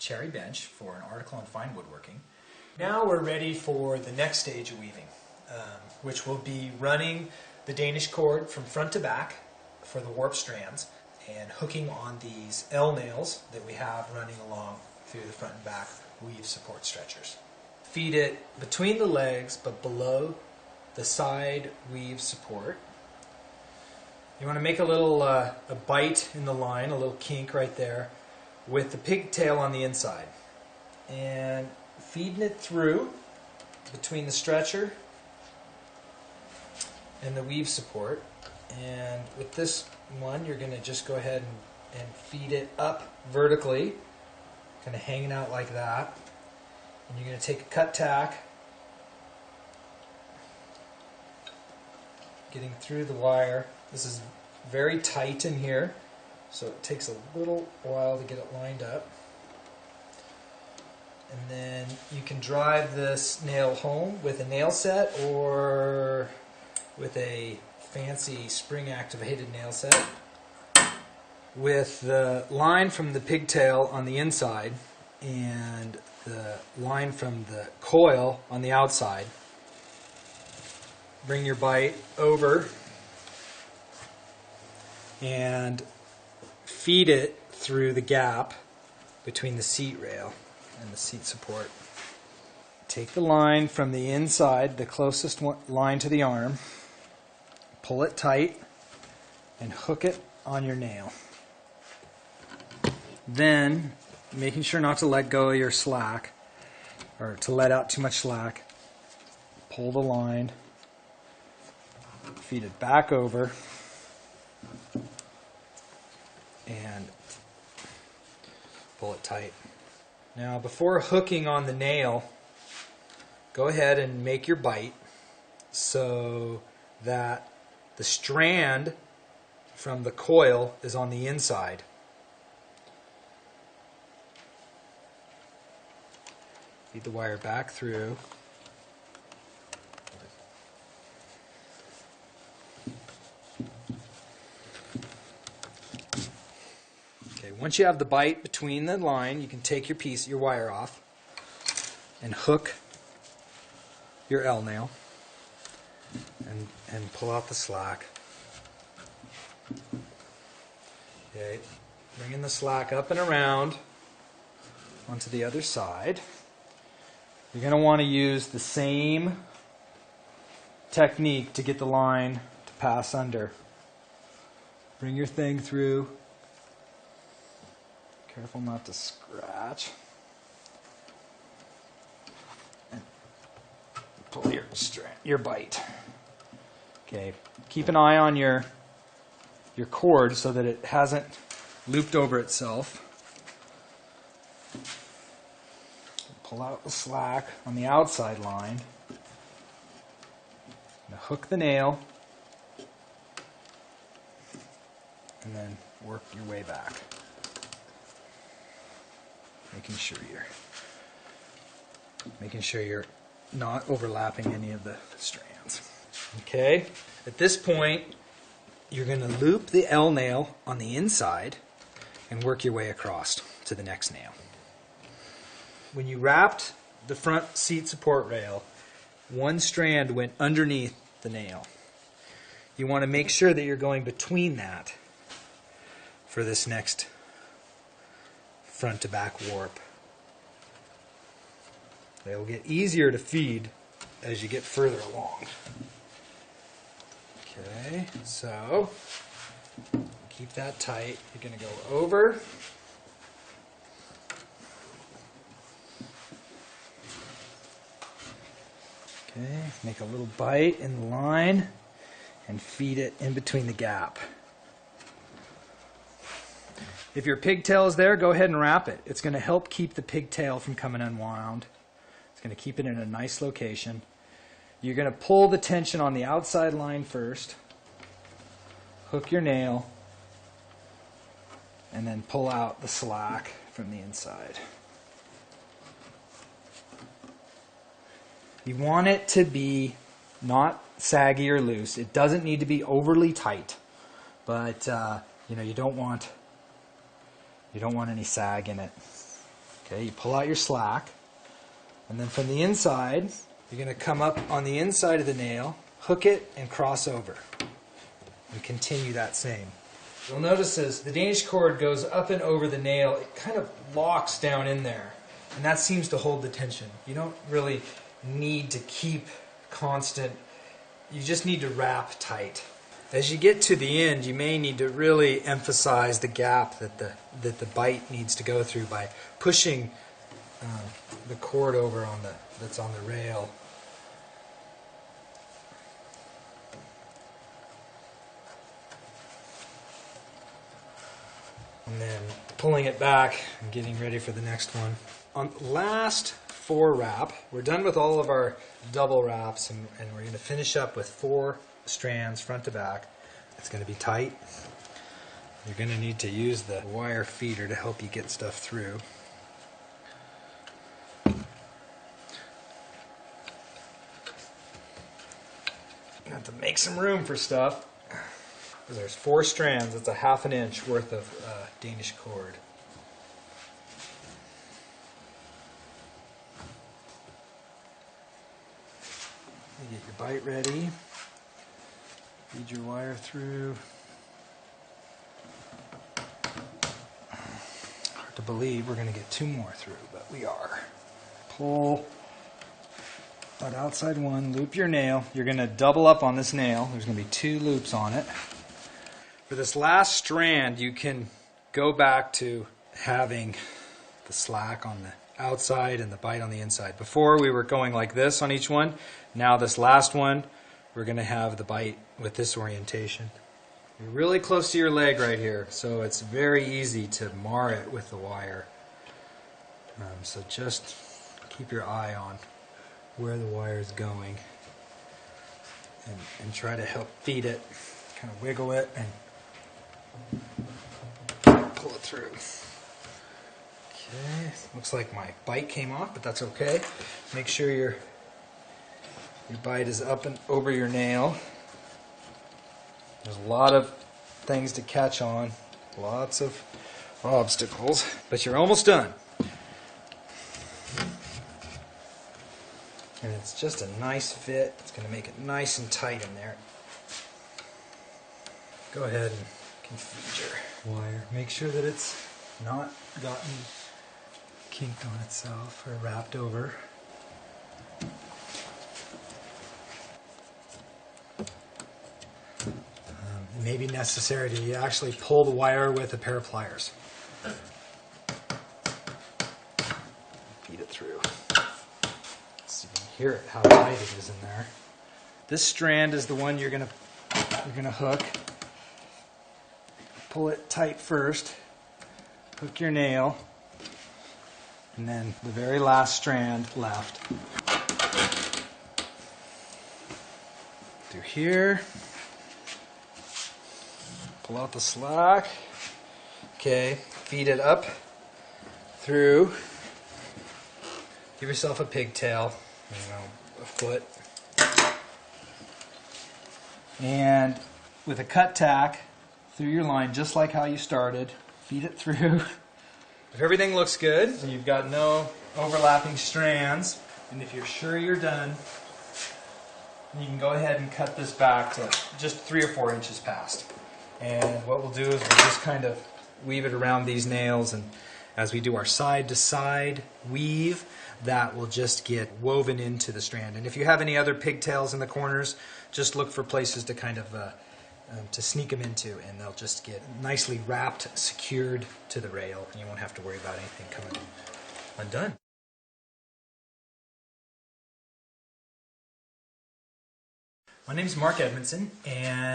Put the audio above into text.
cherry bench for an article on fine woodworking. Now we're ready for the next stage of weaving, which will be running the Danish cord from front to back for the warp strands and hooking on these L nails that we have running along through the front and back weave support stretchers. Feed it between the legs but below the side weave support. You want to make a little a bite in the line, a little kink right there with the pigtail on the inside, and feeding it through between the stretcher and the weave support. And with this one, you're going to just go ahead and feed it up vertically, kind of hanging out like that. And you're going to take a cut tack, getting through the wire. This is very tight in here, so it takes a little while to get it lined up. And then you can drive this nail home with a nail set or with a fancy spring-activated nail set. With the line from the pigtail on the inside and the line from the coil on the outside, bring your bite over and feed it through the gap between the seat rail and the seat support. Take the line from the inside, the closest line to the arm, pull it tight, and hook it on your nail. Then, making sure not to let go of your slack, or to let out too much slack, pull the line, feed it back over, and pull it tight. Now, before hooking on the nail, go ahead and make your bite so that the strand from the coil is on the inside. Feed the wire back through. Okay, once you have the bite between the line, you can take your wire off and hook your L nail and pull out the slack. Okay, bringing the slack up and around onto the other side. You're going to want to use the same technique to get the line to pass under. Bring your thing through. Careful not to scratch. And pull your bite. Okay, keep an eye on your cord so that it hasn't looped over itself. Pull out the slack on the outside line. Now hook the nail and then work your way back, making sure you're not overlapping any of the strands. Okay, at this point you're going to loop the L nail on the inside and work your way across to the next nail. When you wrapped the front seat support rail, one strand went underneath the nail. You want to make sure that you're going between that for this next front to back warp. They will get easier to feed as you get further along. Okay, so keep that tight. You're going to go over. Okay, make a little bite in the line and feed it in between the gap. If your pigtail is there, go ahead and wrap it. It's going to help keep the pigtail from coming unwound. It's going to keep it in a nice location. You're going to pull the tension on the outside line first, hook your nail, and then pull out the slack from the inside. You want it to be not saggy or loose. It doesn't need to be overly tight, but you don't want any sag in it. Okay, you pull out your slack, and then from the inside, you're going to come up on the inside of the nail, hook it, and cross over. And continue that same. You'll notice as the Danish cord goes up and over the nail, it kind of locks down in there. And that seems to hold the tension. You don't really need to keep constant, you just need to wrap tight. As you get to the end, you may need to really emphasize the gap that the bite needs to go through by pushing the cord over on that's on the rail. And then pulling it back and getting ready for the next one. On the last 4 wrap, we're done with all of our double wraps, and we're going to finish up with 4 strands front to back. It's going to be tight. You're going to need to use the wire feeder to help you get stuff through. You have to make some room for stuff. There's 4 strands. It's a ½ an inch worth of Danish cord. You get your bite ready. Feed your wire through. Hard to believe we're going to get 2 more through, but we are. Pull that outside one, loop your nail. You're going to double up on this nail. There's going to be 2 loops on it. For this last strand, you can go back to having the slack on the outside and the bite on the inside. Before we were going like this on each one. Now this last one, we're going to have the bite with this orientation. You're really close to your leg right here, so it's very easy to mar it with the wire. So just keep your eye on where the wire is going and try to help feed it, kind of wiggle it and pull it through. Okay, looks like my bite came off, but that's okay. Make sure your bite is up and over your nail. There's a lot of things to catch on, lots of obstacles, but you're almost done. And it's just a nice fit. It's going to make it nice and tight in there. Go ahead and confuse your wire. Make sure that it's not gotten kinked on itself or wrapped over. It may be necessary to actually pull the wire with a pair of pliers. Feed it through. So you can hear it, how tight it is in there. This strand is the one you're gonna hook. Pull it tight first. Hook your nail, and then the very last strand left. Through here. Pull out the slack. Okay, feed it up through. Give yourself a pigtail, a foot. And with a cut tack through your line, just like how you started, feed it through. If everything looks good, and you've got no overlapping strands, and if you're sure you're done, you can go ahead and cut this back to just 3 or 4 inches past. And what we'll do is we'll just kind of weave it around these nails, and as we do our side-to-side weave, that will just get woven into the strand. And if you have any other pigtails in the corners, just look for places to kind of to sneak them into, and they'll just get nicely wrapped, secured to the rail, and you won't have to worry about anything coming undone. My name is Mark Edmondson, and